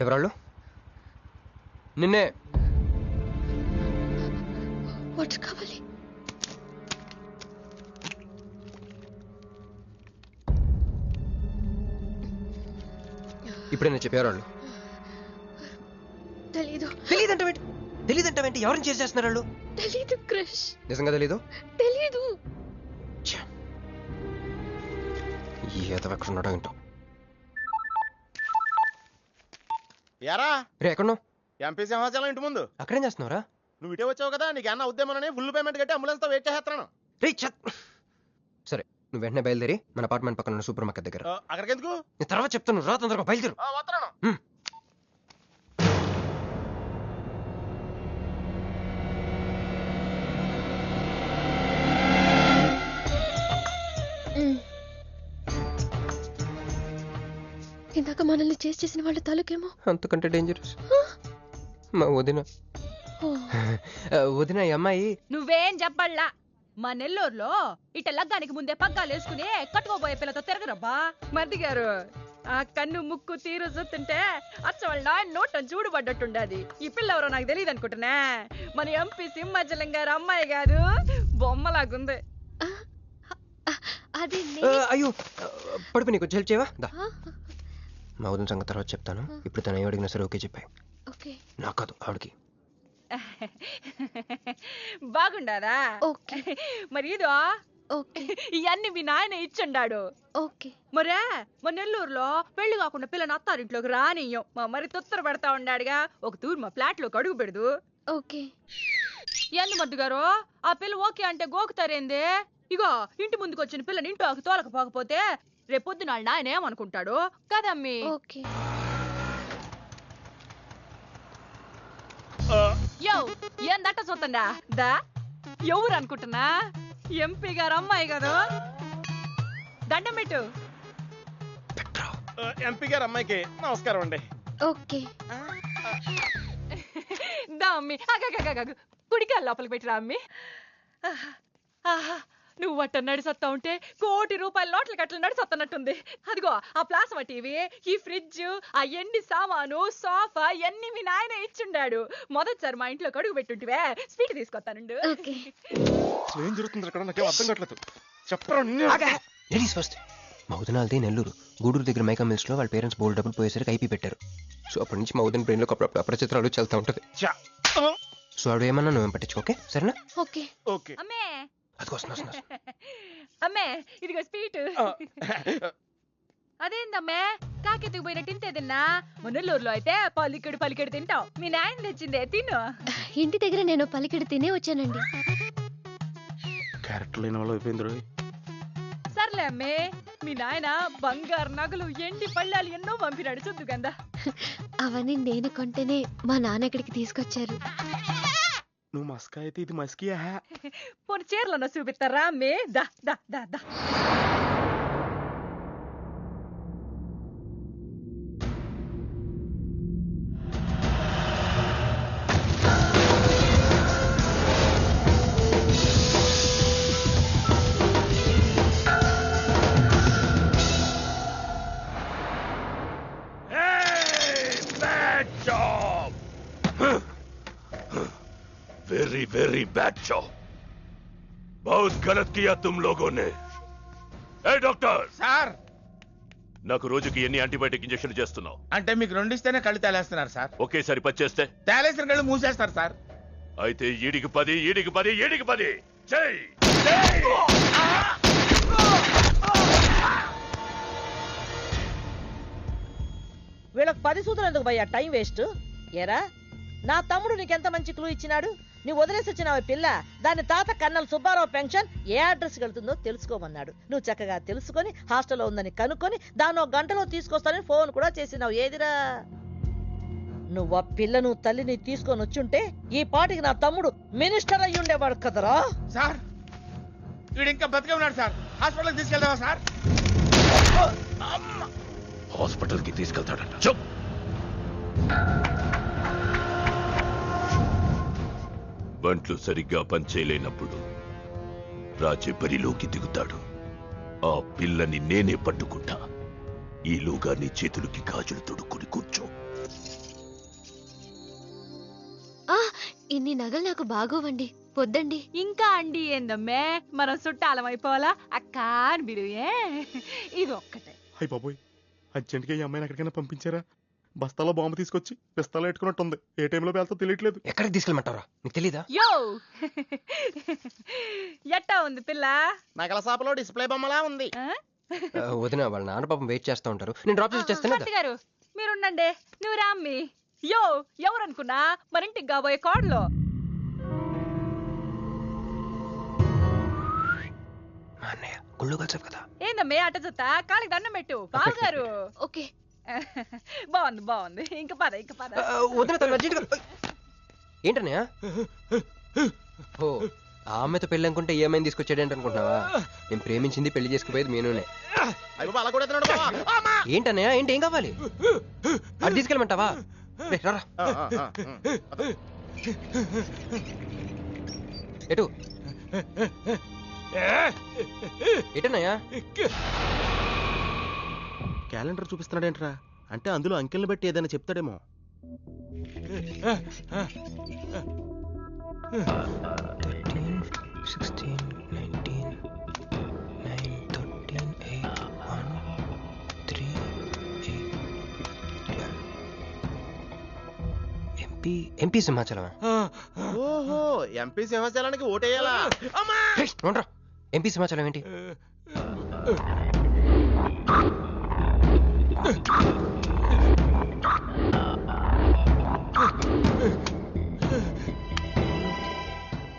ఎవరాళ్ళు? నిన్నే. వాటర్ కావాలి. ఇప్పుడే నేను చెప్పేవాళ్ళు. తెలీదు. తెలీదంటావేంటి? ఎవరిని చేస్తున్నారు వాళ్ళు? తెలీదు క్రష్. నిజంగా తెలీదు? తెలీదు. ఏదో ఎక్కడ ఉన్నాడో ఏంటో. యారా రే ఎక్కడున్నావు? ఎంపీ సింహాచలం ఇంటి ముందు. అక్కడేం చేస్తున్నావురా? నువ్వు ఇటే వచ్చావు కదా, నీకు అన్న ఉద్యమని ఫుల్ పేమెంట్ కట్టి అంబులెన్స్ తో వెయిట్ చేస్తున్నాను. రే సరే, నువ్వు వెంటనే బయలుదేరి మన అపార్ట్మెంట్ పక్కన ఉన్న సూపర్ మార్కెట్ దగ్గర. అక్కడికి ఎందుకు? నేను తర్వాత చెప్తాను, రా తొందరగా బయలుదేరు. వస్తున్నాను. ఇందాక మనల్ని చేసిన వాళ్ళ తాలూకేమో అంతకంటే డేంజరస్. మా వదిన. వదిన ఈ అమ్మాయి. నువ్వేం చెప్పల్లా. మా నెల్లూరులో ఇట లగ్గానికి ముందే పగ్గాలు వేసుకుని కట్టుకోబోయే పిల్లతో తిరగరబ్బా. మర్ది గారు, ఆ కన్ను ముక్కు తీరు చూస్తుంటే అచ్చ వాళ్ళ నోటం చూడుబడ్డట్టుండది. ఈ పిల్ల ఎవరో నాకు తెలియదు అనుకుంటున్నా. మన ఎంపీ సింహాచలం గారు అమ్మాయి కాదు, బొమ్మలాగుంది. అయ్యో పడుపు, నీకు హెల్ప్ చేయవా? మా వదిన సంగతి తర్వాత చెప్తాను. ఇప్పుడు తను ఏం అడిగినా సరే ఓకే చెప్పాయి. నాకు కాదు, ఆవిడకి. బాగుండారా? మరి ఇదో ఇవన్నీ మీ నాయన ఇచ్చుండాడు. మరే మా నెల్లూరులో పెళ్లి కాకుండా పిల్లని అత్తారింట్లోకి రానియ్యం. మా మరి తొత్తర పెడతా ఉండాడుగా. ఒక తూరు మా ఫ్లాట్ లోకి అడుగు పెడదు. ఎందు మద్దు గారు, ఆ పిల్ల ఓకే అంటే గోకుతారేంది? ఇగో ఇంటి ముందుకు వచ్చిన పిల్లని ఇంట్లోకి తోలకపోకపోతే రేపొద్దున వాళ్ళ నాయన ఏమనుకుంటాడు కదమ్మీ? యో ఏందట్ట చూతండా దా? ఎవరు అనుకుంటున్నా? ఎంపీ గారు అమ్మాయి కదా. దండం పెట్టు. ఎంపీ గారు అమ్మాయికి నమస్కారం అండి. దా అమ్మి, కుడికాయలు లోపలికి పెట్టిరా అమ్మి. నువ్వు అట్ట నడిసొత్తా ఉంటే ₹1 కోటి నోట్ల కట్టలు నడిసొత్తనట్టుంది. అదిగో ఆ ప్లాస్మా టీవీ, ఈ ఫ్రిడ్జ్, ఆ ఎన్ని సామాను, సోఫా ఎన్ని మీ నాయన ఇచ్చుండాడు. మొదటిసారి మా ఇంట్లో కడుగు పెట్టుంటివే, స్వీట్ తీసుకొస్తానుండు. ఏం జరుగుతుంది అక్కడ? నాకేం అర్థం కావట్లేదు. చెప్పరా. Ladies first. మా వదినాలది నెల్లూరు. గూడూరు దగ్గర మైకా మిల్స్ లో వాళ్ళ పేరెంట్స్ బోల్డ్ డబ్బులు పోయేసరికి ఐపీ పెట్టారు. సో అప్పటి నుంచి మా వదిన బ్రెయిన్ లో అపరిచిత్రాలు చల్తా ఉంటది. సో ఆవిడ ఏమన్నా నువ్వేం పట్టించుకోకే, సరేనా? అమ్మే అది అమ్మే, ఇదిగో స్వీట్. అదేందమ్మే కాకెత్తుకు పోయిన తింటే తిన్నా? మునల్లూరులో అయితే పలికెడు తింటావు. మీ నాయన తెచ్చిందే తిను. ఇంటి దగ్గర నేను పలికెడు తినే వచ్చానండి. క్యారెక్టర్ లేని వాళ్ళు అయిపోయింది. సర్లే అమ్మే, మీ నాయన బంగారు నగలు, ఎండి పళ్ళాలు ఎన్నో పంపినాడు చూద్దు కదా. అవన్నీ నేను కొంటేనే మా నాన్న ఇక్కడికి తీసుకొచ్చారు. నువ్వు మస్కా అయితే ఇది మస్కియా? పోనీ చీరలో చూపిస్తారా అమ్మే? దా దా దా దా. Very very bad job. बहुत गलत किया तुम लोगों ने. ए डॉक्टर సార్, నాకు రోజుకి ఎన్ని యాంటీబయాటిక్ ఇంజెక్షన్లు చేస్తున్నావు? అంటే మీకు 2 ఇస్తేనే కళ్ళు తేలేస్తున్నారు సార్. ఒకేసారి 10 చేస్తే తేలేసిన కళ్ళు మూసేస్తారు సార్. అయితే ఈడికి 10 ఈడికి 10 ఈడికి 10 చెయ్. వీళ్ళకి 10 సూత్రం ఎందుకు భయ్యా టైం వేస్ట్? ఏరా, నా తమ్ముడు నీకెంత మంచి క్లూ ఇచ్చినాడు. నువ్వు వదిలేసి వచ్చినావు పిల్ల. దాని తాత కన్నల సుబ్బారావు పెన్షన్ ఏ అడ్రస్ వెళ్తుందో తెలుసుకోమన్నాడు. నువ్వు చక్కగా తెలుసుకొని హాస్టల్లో ఉందని కనుక్కొని దాన్ని 1 గంటలో తీసుకొస్తానని ఫోన్ కూడా చేసినావు. ఏదిరా, నువ్వు ఆ పిల్లను తల్లిని తీసుకొని వచ్చుంటే ఈ పాటికి నా తమ్ముడు మినిస్టర్ అయ్యి ఉండేవాడు కదరా. సార్, వీడు ఇంకా బతికే ఉన్నాడు సార్. హాస్పిటల్కి తీసుకెళ్దామా సార్? హాస్పిటల్ కి తీసుకెళ్తాడంట. చెప్. బంట్లు సరిగ్గా పనిచేయలేనప్పుడు రాజే బరిలోకి దిగుతాడు. ఆ పిల్లని నేనే పట్టుకుంటా. ఈలోగా నీ చేతులకి గాజులు తొడుక్కుని కూర్చో. ఇన్ని నగలు నాకు బాగోవండి, వద్దండి. ఇంకా అండి ఏందమ్మే, మనం చుట్టాలం అయిపోవాలా? అక్క అని బిలువే. ఇది ఒక్కటే. అయ్యి బాబోయ్, అర్జెంట్గా ఈ అమ్మాయిని ఎక్కడికైనా పంపించారా? బస్తాలో బాంబు తీసుకొచ్చి పిస్తాలో పెట్టుకున్నట్టుంది. ఏ టైంలో వెళ్తా తెలియట్లేదు. ఎక్కడికి తీసుకెళ్ళమంటారా? నీకు తెలీదా? యో ఎట్టా ఉంది పిల్ల? నగల షాపులో డిస్ప్లే బొమ్మలా ఉంది. ఆ? వదిన వాళ్ళ నాన్న పాపం వెయిట్ చేస్తూ ఉంటారు, నేను డ్రాప్ చేసి చేస్తాను భర్త గారు మీరుండండి, నువ్వు రామ్మి. యో ఎవరనుకున్నా మరింటికి కాబోయే కోడలో. మా అన్నయ్య గుళ్ళు కలిసావు కదా. ఏందమ్మే అట్ట జత కాలికి దండం పెట్టు బావగారు. ఓకే. బాగుంది బాగుంది, ఇంక పద ఇంక పద. వదిన తను అర్జెంట్గా. ఏంటన్నయ్య? ఓ ఆ అమ్మాయితో పెళ్ళి అనుకుంటే ఏ అమ్మాయిని తీసుకొచ్చాడేంటి అనుకుంటున్నావా? నేను ప్రేమించింది పెళ్లి చేసుకుపోయేది మీనునే. ఏంటన్నయ్య ఏంటి, ఏం కావాలి? అది తీసుకెళ్ళమంటావా? రే, రారా. ఎటు ఎటన్నయ్యా? క్యాలెండర్ చూపిస్తున్నాడేంట్రా? అంటే అందులో అంకెల్ని బట్టి ఏదైనా చెప్తాడేమో. 16, 19, 9, 13, 8, 1, 3, 8, 12. ఎంపీ సింహాచలం. ఓహో, ఎంపీ సింహాచలానికి ఓటేయాలా? ఎంపీ సింహాచలం ఏంటి?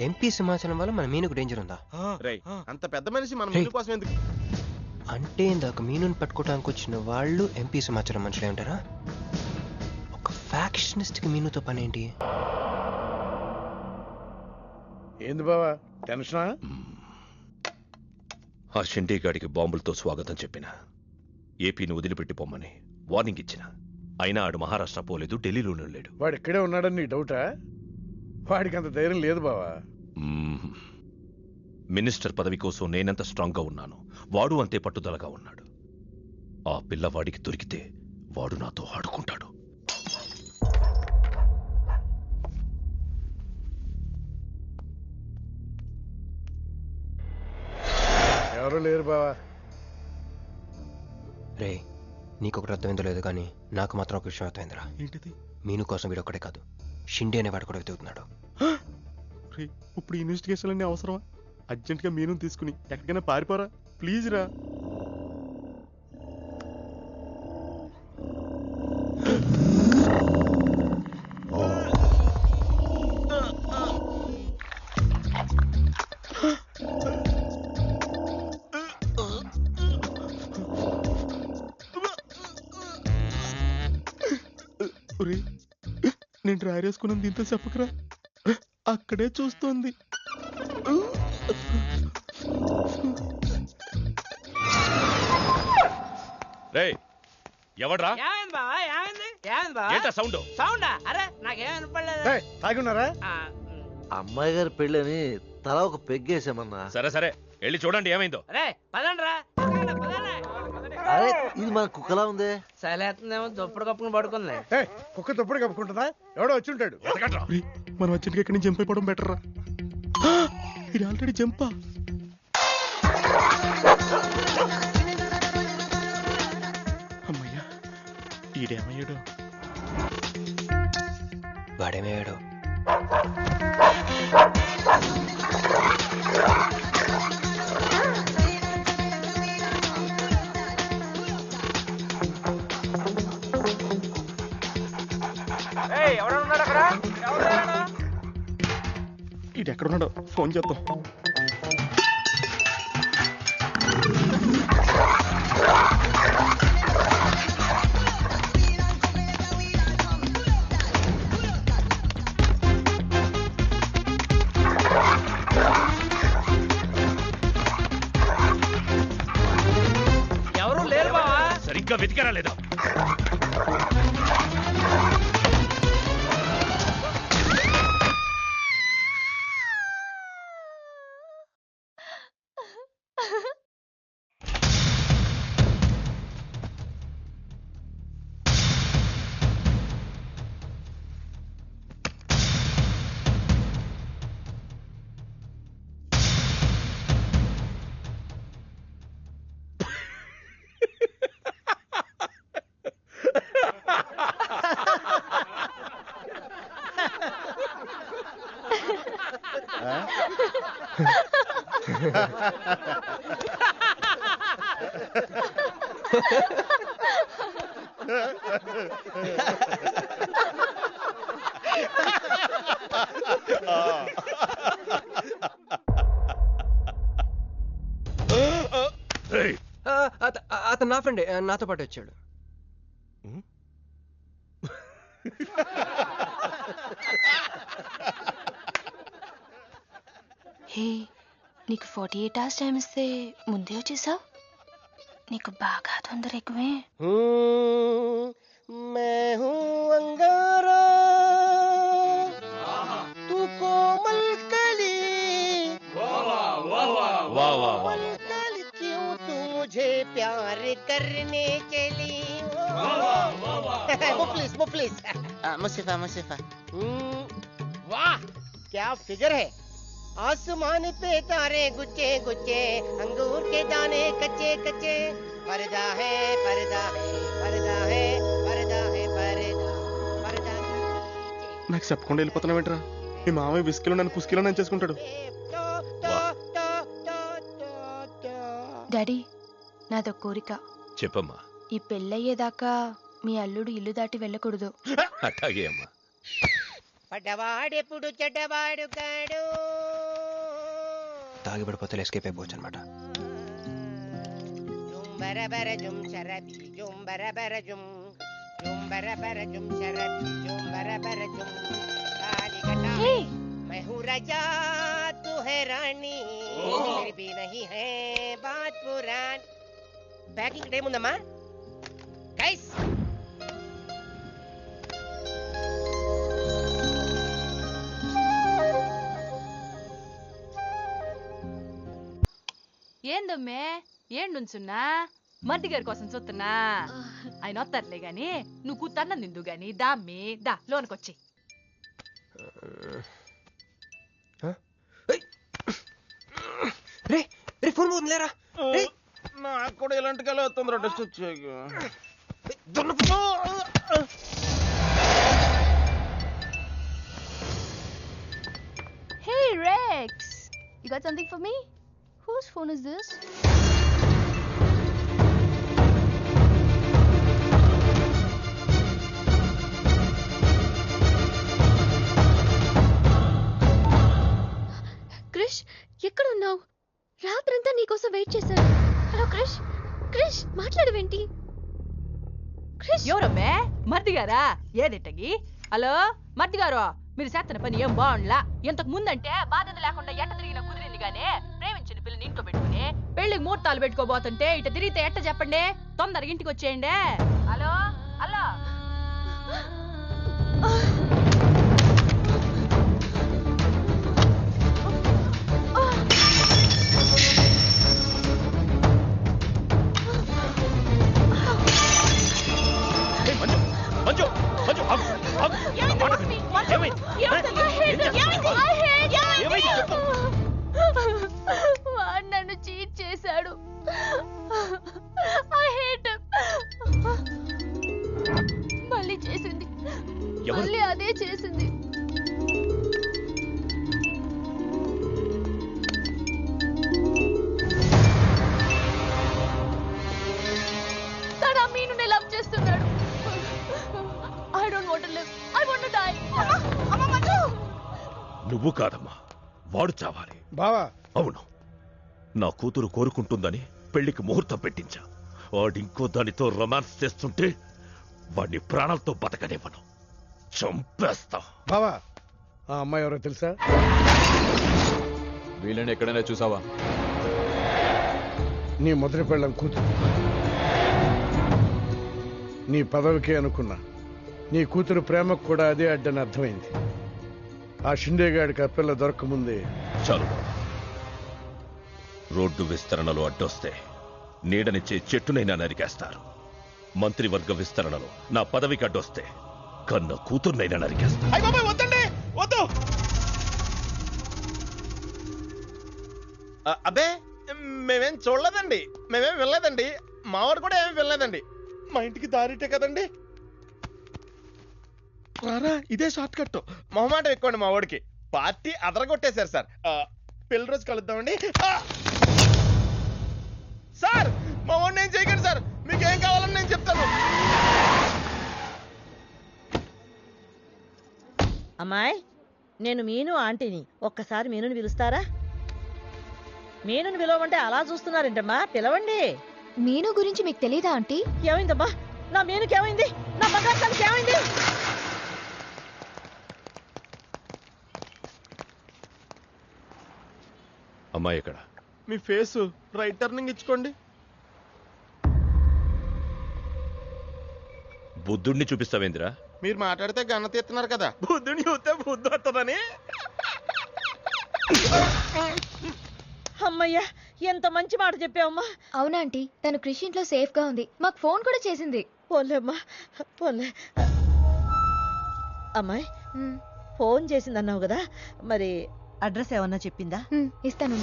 ఎంపీ సింహాచలం వల్ల మన మీనుకు డేంజర్ ఉందా? అంత పెద్ద మనిషి మన మీను కోసం ఎందుకు? అంటే ఇందాక మీనుని పట్టుకోవడానికి వచ్చిన వాళ్ళు ఎంపీ సింహాచలం మనుషులే ఉంటారా? ఒక ఫ్యాక్షనిస్ట్ కి మీనుతో పని ఏంటి? ఏంది బావా టెన్షనా? ఆ షిండే గాడికి బాంబులతో స్వాగతం చెప్పిన, ఏపీని వదిలిపెట్టి పొమ్మని వార్నింగ్ ఇచ్చిన. అయినా ఆడు మహారాష్ట్ర పోలేదు, ఢిల్లీలోనే లేడు. వాడు ఇక్కడే ఉన్నాడని నీ డౌటా? వాడికి అంత ధైర్యం లేదు బావా. మినిస్టర్ పదవి కోసం నేనెంత స్ట్రాంగ్ గా ఉన్నాను, వాడు అంతే పట్టుదలగా ఉన్నాడు. ఆ పిల్లవాడికి దొరికితే వాడు నాతో ఆడుకుంటాడు. ఎవరు లేరు బావా. రే, నీకొకటి అర్థమైందో లేదు కానీ నాకు మాత్రం ఒక విషయం అర్థమైందిరా. ఏంటిది? మీను కోసం వీడు ఒక్కడే కాదు, షిండే అనేవాడు కూడా వెతుకుతున్నాడు. ఇప్పుడు ఇన్వెస్టిగేషన్ అన్ని అవసరమా? అర్జెంట్ గా మీను తీసుకుని ఎక్కడికైనా పారిపోరా ప్లీజ్ రా. నేను డ్రైర్ వేసుకున్నాను, దీంతో చెప్పకరా. అక్కడే చూస్తోంది. రేయ్, ఎవడ్రా? సౌండ్ సౌండా? అరే నాకేం వినపడలేదు. తాగున్నారా? అమ్మాయి గారి పెళ్ళని తల ఒక పెగ్గేసామన్నా. సరే సరే, వెళ్ళి చూడండి ఏమైందో. రే పదండ్రా. అరే ఇది మన కుక్కలా ఉంది. సైలేతుందేమో దుప్పుడు కప్పుకుని పడుకుంది. కుక్క తప్పుడు కప్పుకుంటుందా? ఎవడో వచ్చి ఉంటాడు. మనం అర్జెంట్ గా ఇక్కడి నుంచి జంప్ అయిపోవడం బెటర్ రా. ఇది ఆల్రెడీ జంపా. అమ్మయ్యా, ఈడేమయ్యాడు? వాడేమయ్యాడు? ఇది ఎక్కడున్నాడో ఫోన్ చేద్దాం. ఎవరు లేరు బావా. సరిగ్గా వెతికారా లేదా? ఏయ్, అతను నా ఫ్రెండే, నాతో పాటు వచ్చాడు. హే, నీకు 48 hours టైం ఇస్తే ముందే వచ్చేసావు. నీకు బాగా తొందర ఎక్కువే. मैं हूँ अंगारा तू कोमल कली कोमल कली क्यों तू मुझे प्यार करने चली मुफलिस मुसीफा मुसीफा वाह क्या फिगर है आसमान पे तारे गुच्चे गुच्चे अंगूर के दाने कच्चे कच्चे पर्दा है पर्दा है पर्दा है पर्दा है पर्दा पर्दा నాకు చెప్పకుండా వెళ్ళిపోతున్నావు ఏంట్రా? మీ మామయ్య విస్కిలో నన్ను పుస్కిలో నన్ను చేసుకుంటాడు. డాడీ, నాదో కోరిక. చెప్పమ్మా. ఈ పెళ్ళయ్యేదాకా మీ అల్లుడు ఇల్లు దాటి వెళ్ళకూడదు. అట్లాగే అమ్మా. పడ్డవాడెప్పుడు చెడ్డవాడు కాడు. తాగి పడిపోతే ఎస్కేప్ అయిపోవచ్చు అనమాట. బరబర జుమ్ శరబి జుమ్ బరబర జుమ్ జుమ్ బరబర జుమ్ శరబి జుమ్ బరబర జుమ్ కాలికట मैं हूँ राजा तू है रानी फिर भी नहीं है बात पुरानी. ప్యాకింగ్ టైం ఉందమ్మా గైస్. ఏందమ్మే ఏం నుంచున్నా? మర్ది గారి కోసం చూస్తున్నా. ఆయన వస్తారులే గాని నువ్వు కూతన్న నిందు గాని దామ్మి దా లోనకొచ్చి. రే రే ఫోన్ పోతుందిలేరా. నాకు కూడా ఇలాంటి కళ తొందర డస్ట్ వచ్చాయి. Hey Rex, you got something for me? Whose phone is this? Krish, ఎక్కడున్నావు? రాత్రంతా నీకోసం వెయిట్ చేశాను. హలో క్రిష్, క్రిష్ మాట్లాడవేంటి? క్రిష్, ఎవరమ్మే? మర్ది గారా? ఏదిట్టగి? హలో మర్ది గారు, మీరు చేస్తున్న పని ఏం బాగుండ్లా. ఇంతకు ముందంటే బాధ్యత లేకుండా ఎట్ట తిరిగిన కుదిరింది గానే ప్రేమించిన పిల్లని ఇంట్లో పెట్టుకుని పెళ్లికి ముహూర్తాలు పెట్టుకోబోతుంటే ఇట తిరిగితే ఎట్ట చెప్పండి? తొందరగా ఇంటికి వచ్చేయండి. Hello hello. మంజు మంజు వాడు నన్ను చీట్ చేశాడు. I hate him. మళ్ళీ చేసింది, మళ్ళీ అదే చేసింది. తన మీనునే లవ్ చేస్తున్నాడు. I don't want to live. I want to die. అమ్మా మంజు. నువ్వు కాదమ్మా, వాడు చావాలి. బావా, అవును, నా కూతురు కోరుకుంటుందని పెళ్లికి ముహూర్తం పెట్టించా. వాడింకో దానితో రొమాన్స్ చేస్తుంటే వాడిని ప్రాణాలతో బతకనివ్వను, చంపేస్తా. బావా, ఆ అమ్మాయి ఎవరో తెలుసా? వీళ్ళని ఎక్కడైనా చూసావా? నీ మొదటి పెళ్ళం కూతురు. నీ పదవికే అనుకున్నా, నీ కూతురు ప్రేమకు కూడా అదే అడ్డని అర్థమైంది. ఆ షిండేగాడికి ఆ పిల్ల దొరకముందే. చాలు, రోడ్డు విస్తరణలో అడ్డొస్తే నీడనిచ్చే చెట్టునైనా నరికేస్తారు. మంత్రివర్గ విస్తరణలో నా పదవికి అడ్డొస్తే కన్న కూతుర్నైనా నరికేస్తారు. వద్దండి, వద్దు. అబ్బే, మేమేం చూడలేదండి, మేమేం వెళ్ళలేదండి. మావాడు కూడా ఏమీ వెళ్ళలేదండి. మా ఇంటికి దారిటే కదండి. రారా, ఇదే షార్ట్ కట్. మొహమాట ఎక్కువండి మా వాడికి. పార్టీ అదరగొట్టేశారు సార్. పెళ్లి రోజు కలుద్దామండి. అమ్మాయి, నేను మీను ఆంటీని. ఒక్కసారి మీనుని పిలుస్తారా? మీనుని పిలవమంటే అలా చూస్తున్నారేంటమ్మా? పిలవండి. మీను గురించి మీకు తెలీదా ఆంటీ? ఏమైందమ్మా? నా మీనుకి ఏమైంది? నా బంగారు ఏమైంది? అమ్మాయి ఎక్కడ? మీ ఫేస్ రైట్ టర్నింగ్ ఇచ్చుకోండి. బుద్ధుడిని చూపిస్తావేంద్రా? మీరు మాట్లాడితే గన్న తీస్తున్నారు కదా, బుద్ధుని చూస్తే బుద్ధి వస్తుందని. అమ్మయ్యా, ఎంత మంచి మాట చెప్పావమ్మా. అవునా ఆంటీ, తను కృషి ఇంట్లో సేఫ్ గా ఉంది. మాకు ఫోన్ కూడా చేసింది. పోలేమ్మా, పోలే. అమ్మాయి, ఫోన్ చేసిందన్నావు కదా, మరి అడ్రస్ ఏమన్నా చెప్పిందా? ఇస్తాను.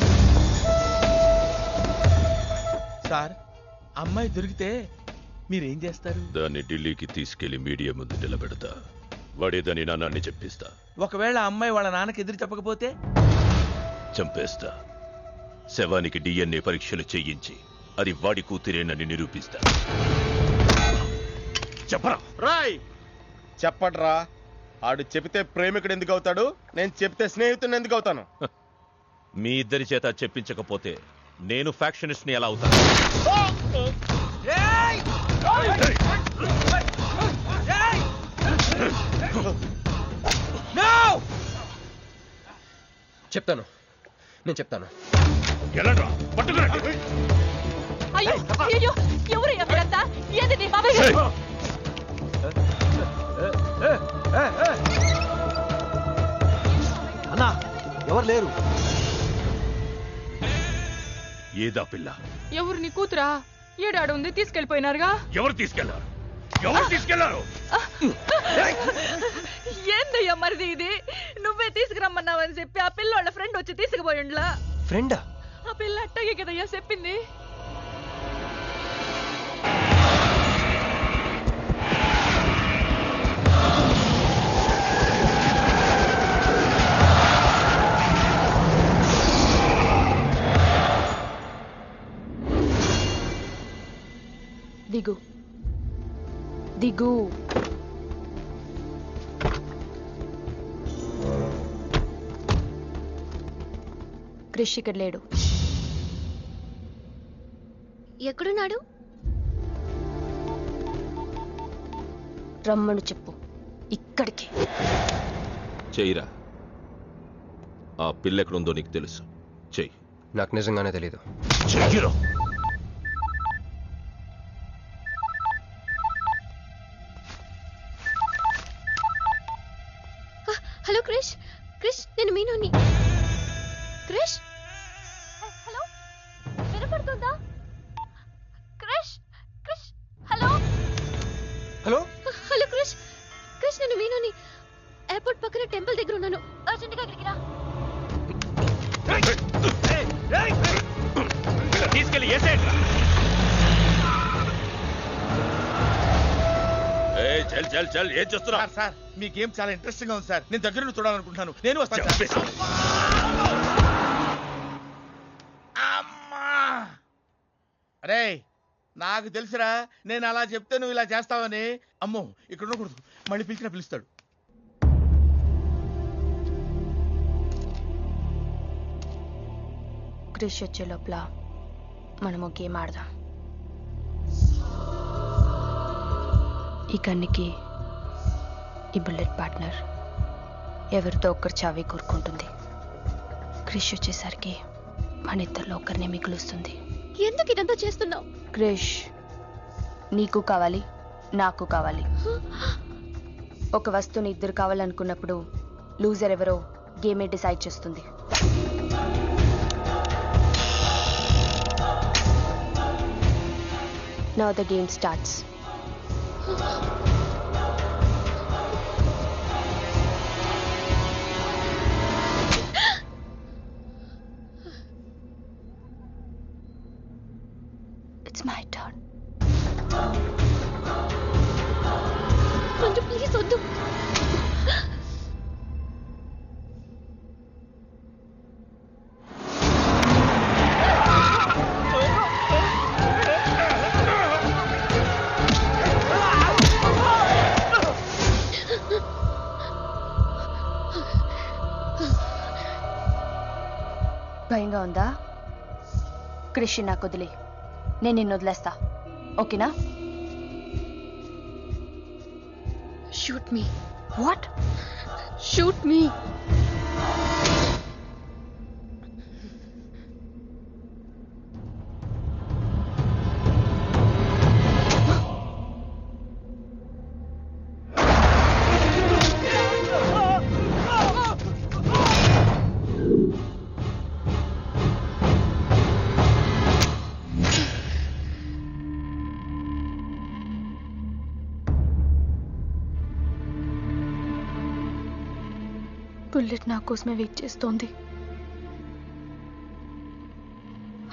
సార్, అమ్మాయి దొరికితే మీరేం చేస్తారు? దాన్ని ఢిల్లీకి తీసుకెళ్లి మీడియా ముందు నిలబెడతా. వాడేదని నాన్నని చెప్పిస్తా. ఒకవేళ అమ్మాయి వాళ్ళ నాన్నకి ఎదురు చెప్పకపోతే చంపేస్తా. శవానికి DNA పరీక్షలు చేయించి అది వాడి కూతురేనని నిరూపిస్తా. చెప్పరా? రాయ్ చెప్పడ్రా. ఆడు చెబితే ప్రేమికుడు ఎందుకు అవుతాడు? నేను చెప్తే స్నేహితుడిని ఎందుకు అవుతాను? మీ ఇద్దరి చేత చెప్పించకపోతే నేను ఫ్యాక్షనిస్ట్ ని ఎలా అవుతాను? చెప్తాను, నేను చెప్తాను. అయ్యో అయ్యో, ఎవరు ఎవరంతా? ఏది నీ బాబాయ్ గారు? అన్నా, ఎవరు లేరు. ఏదా పిల్ల? ఎవరు నీ కూతురా? ఏడాడు ఉంది, తీసుకెళ్లిపోయినారుగా. ఎవరు తీసుకెళ్లారు? ఎవరు తీసుకెళ్లారు? ఏందయ్యా మరిది ఇది? నువ్వే తీసుకురమ్మన్నావని చెప్పి ఆ పిల్లోళ్ళ ఫ్రెండ్ వచ్చి తీసుకుపోయిండ్లా. ఫ్రెండా? ఆ పిల్ల అట్టగే కదయ్యా చెప్పింది. దిగు దిగు. క్రిష్ ఇక్కడ లేడు. ఎక్కడున్నాడు? రమ్మను చెప్పు ఇక్కడికి. చెయ్యిరా. ఆ పిల్ల ఎక్కడుందో నీకు తెలుసు. చెయ్యి. నాకు నిజంగానే తెలీదు. చెయ్యిరా. హలో క్రిష్, క్రిష్ నేను మీనుని. క్రిష్, హలో, వినపడుతుందా? Krish, Krish, hello hello hello Krish, Krish నేను మీనుని. ఎయిర్పోర్ట్ పక్కన టెంపుల్ దగ్గర ఉన్నాను. అర్జెంట్గా ఇక్కడికి రా. తీసుకెళ్ళి ఏసేయండి. చల్ చల్ చల్, ఏం చేస్తున్నా? సార్, మీ గేమ్ చాలా ఇంట్రెస్టింగ్ గా ఉంది సార్. నేను దగ్గర నుండి చూడాలనుకుంటున్నాను. నేను వస్తాను సార్. అమ్మా! అరే, నాకు తెలుసురా, నేను అలా చెప్తే నువ్వు ఇలా చేస్తావని. అమ్మో, ఇక్కడ ఉండకూడదు. మళ్ళీ పిలిచినా పిలుస్తాడు. క్రిష్ వచ్చే లోపల మనము గేమ్ ఆడదాం. ఈ కన్నికి ఈ బుల్లెట్ పార్ట్నర్ ఎవరితో ఒక్కరు చావే కోరుకుంటుంది. క్రిష్ వచ్చేసరికి మన ఇద్దరిలో ఒకరినే మిగులుస్తుంది. ఎందుకు ఇదంతా చేస్తున్నావు? క్రిష్ నీకు కావాలి, నాకు కావాలి. ఒక వస్తువుని ఇద్దరు కావాలనుకున్నప్పుడు లూజర్ ఎవరో గేమే డిసైడ్ చేస్తుంది. Now the game starts. It's my turn. Manju please వద్దు. భయంగా ఉందా? క్రిష్ నాకు వదిలే, నేను నిన్ను వదిలేస్తా, ఓకేనా? Shoot me. What? Shoot me. Bullet నా కోసమే వెయిట్ చేస్తోంది.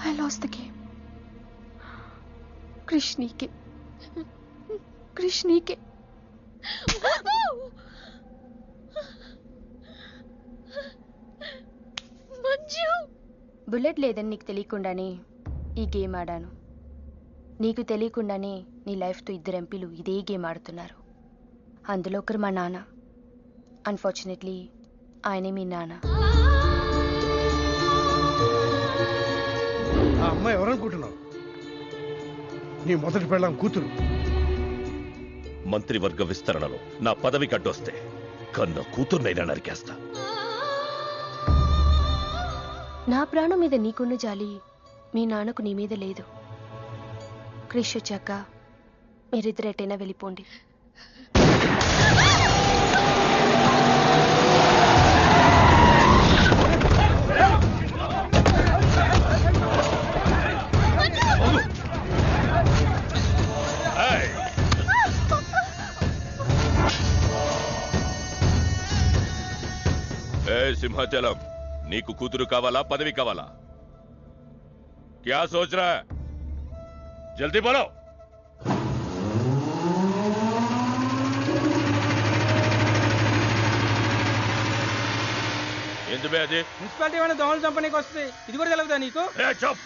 I lost the game. Krish నీకే, క్రిష్ నీకే. మంజు, బుల్లెట్ లేదని నీకు తెలియకుండానే ఈ గేమ్ ఆడాను. నీకు తెలియకుండానే నీ లైఫ్తో 2 ఎంపీలు ఇదే గేమ్ ఆడుతున్నారు. అందులో ఒకరు మా నాన్న. అన్ఫార్చునేట్లీ ఆయనే మీ నాన్న. ఆ అమ్మాయి ఎవరనుకుంటున్నావు? నీ మొదటి పెళ్ళాం కూతురు. మంత్రివర్గ విస్తరణలో నా పదవి కట్టొస్తే కన్న కూతుర్నైనా నరికేస్తా. నా ప్రాణం మీద నీకున్న జాలి మీ నాన్నకు నీ మీద లేదు. క్రిష్ వచ్చాక మీరిద్దరు ఎటైనా వెళ్ళిపోండి. సింహాచలం, నీకు కూతురు కావాలా, పదవి కావాలా? క్యా సోచ్ రా? జల్దీ బోలో. ఎందుకు అది? మున్సిపాలిటీ వాళ్ళ దోమలు చంపనీకి వస్తుంది, ఇది కూడా తెలుగుదా నీకు? చప్.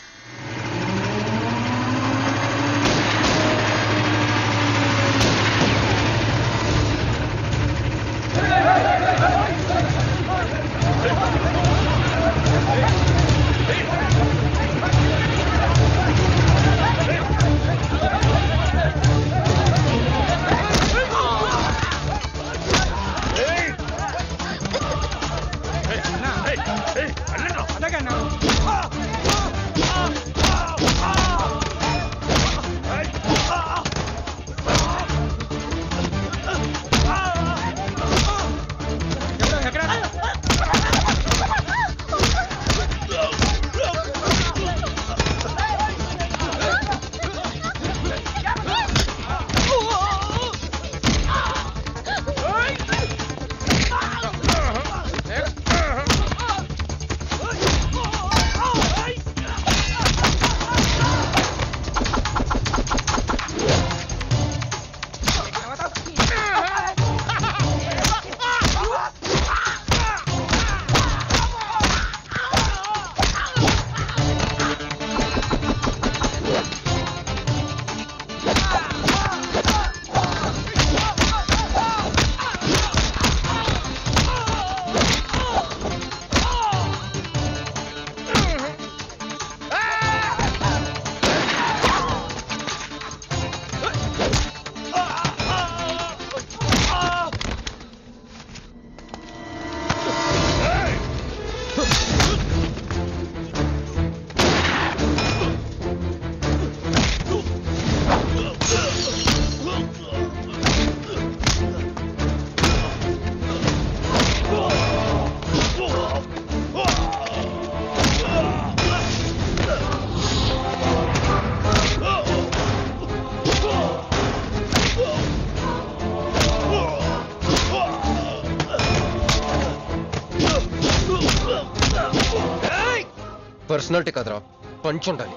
పర్సనాలిటీ కదరా, పంచ్ ఉండాలి.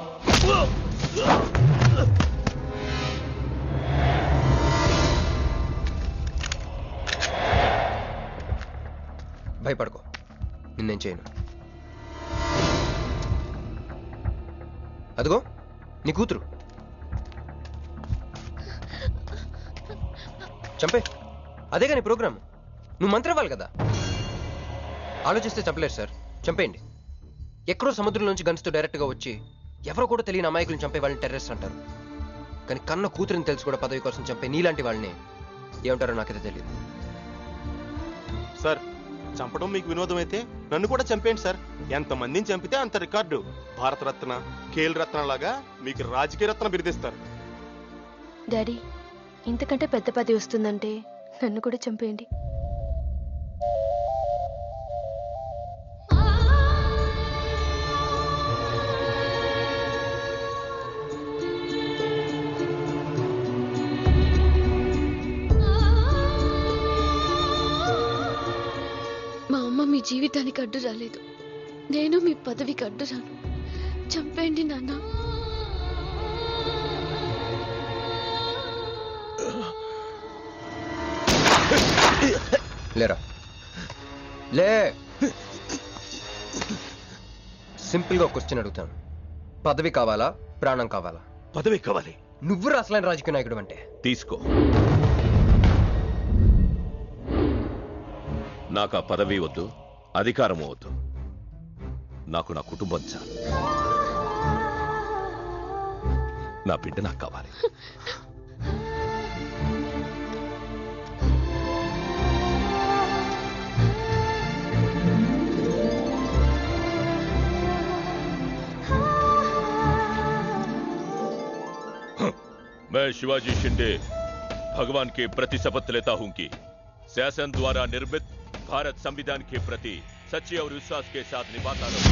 భయపడుకో, నిన్నేం చేయను. అదిగో నీ కూతురు, చంపే. అదేగా నీ ప్రోగ్రామ్. నువ్వు మంత్రి అవ్వాలి కదా. ఆలోచిస్తే చంపలేరు సార్, చంపేయండి. ఎక్కడో సముద్రం నుంచి గన్స్తో డైరెక్ట్గా వచ్చి ఎవరో కూడా తెలియని అమాయకులను చంపే వాళ్ళని టెర్రరిస్ట్ అంటారు. కానీ కన్న కూతురిని తెలుసు కూడా పదవి కోసం చంపే నీలాంటి వాళ్ళని ఏమంటారో నాకైతే తెలియదు. సార్ చంపడం మీకు వినోదం అయితే నన్ను కూడా చంపేయండి సార్. ఎంతమందిని చంపితే అంత రికార్డు. భారతరత్న, ఖేల్ రత్న లాగా మీకు రాజకీయ రత్న బిరుదిస్తారు. డాడీ, ఇంతకంటే పెద్ద పదవి వస్తుందంటే నన్ను కూడా చంపేయండి. మా అమ్మ మీ జీవితానికి అడ్డు రాలేదు, నేను మీ పదవికి అడ్డు రాను. చంపేయండి నాన్న. లేరా లే. సింపుల్ గా క్వశ్చన్ అడుగుతాను, పదవి కావాలా ప్రాణం కావాలా? పదవి కావాలి. నువ్వు అసలైన రాజకీయ నాయకుడు అంటే తీసుకో. నాకు ఆ పదవి వద్దు, అధికారము వద్దు. నాకు నా కుటుంబం చాలు. నా బిడ్డ నాకు కావాలి. मैं शिवाजी शिंदे भगवान के प्रति शपथ लेता हूं कि शासन द्वारा निर्मित भारत संविधान के प्रति सच्चे और विश्वास के साथ निभाता रहूं।